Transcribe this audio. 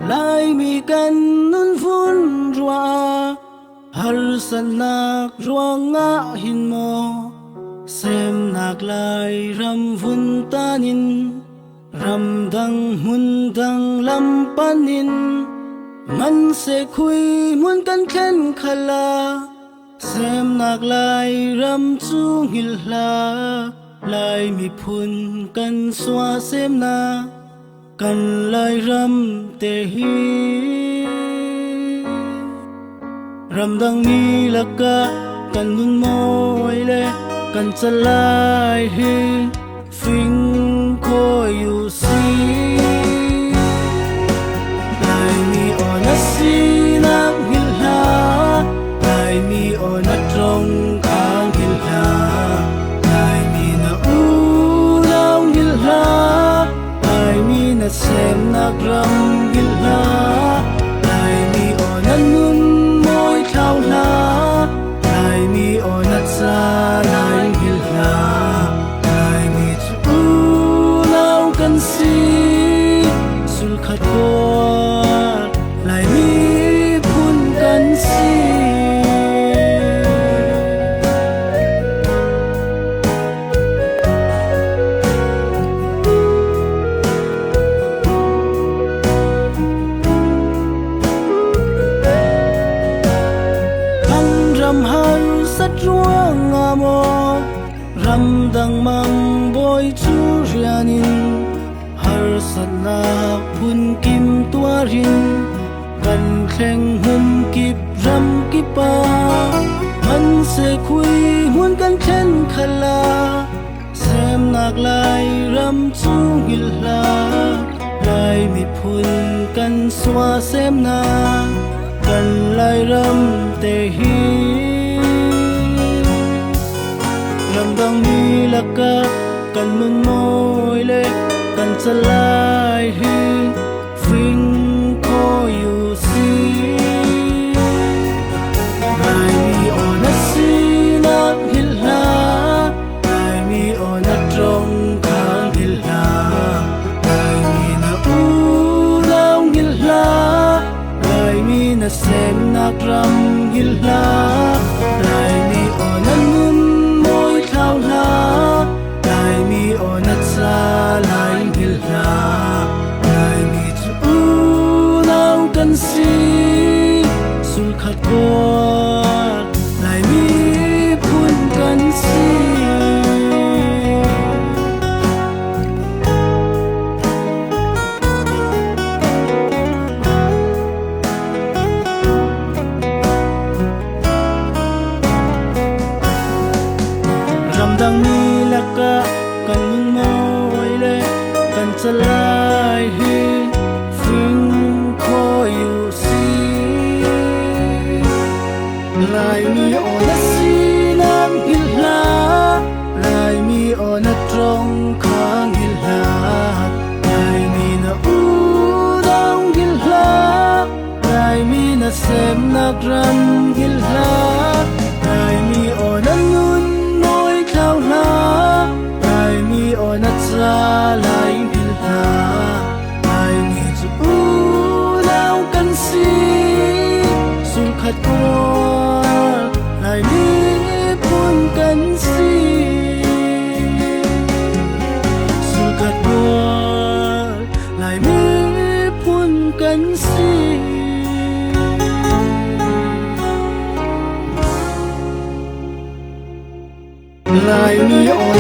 lại mi kan nun phun rua har san nak ruang ngã hin mo xem nak lại ram vun tanin ram dang mun dang lam panin man se khui mun kan khen khala xem nak lại ram chung hil la lại mi phun kan xóa xem na kan lai ram te hi ram dang ni laka kan nun moi le kan chalai hi phing ko you see lai mi on a si na hil ha lai mi on a trong khang hil ha lai mi na u lao hil ha na xem na gram gil la lai mi on a nun moi thao la lai mi on a cha lai gil la lai mi chu lao kan si sul khat ko lai mi phun kan si ram har sat ruang amo ram dang mang boy chu rianin har sat na bun kim tuarin kan khleng hum kip ram kipa man se khui hun kan khen khala xem nak lai ram chu hil la lai mi phun kan xóa xem na kan lai ram te hi ram dang ni laka kan nun moi le kan chalai hi phing ko you see lai mi on a si na hil la lai mi on a trong khang hil la lai mi na u lao hil la na xem na ram gil la lai mi on a nun moi thao la lai mi on a cha lai gil la lai mi chu lao kan si sul khat ko lai mi phun kan si dang ni laka kan nun moi le kan chalai hi phing ko you see lai mi on a si nam hil la lai mi on a trong khang hil la lai mi na u dang hil la lai mi na sem na gran hil la lai mi on a nun thao la lai mi on a cha lai hil la lai mi chu lao kan si sul khat ko lai mi phun kan si sul khat ko lai mi phun kan si lai mi on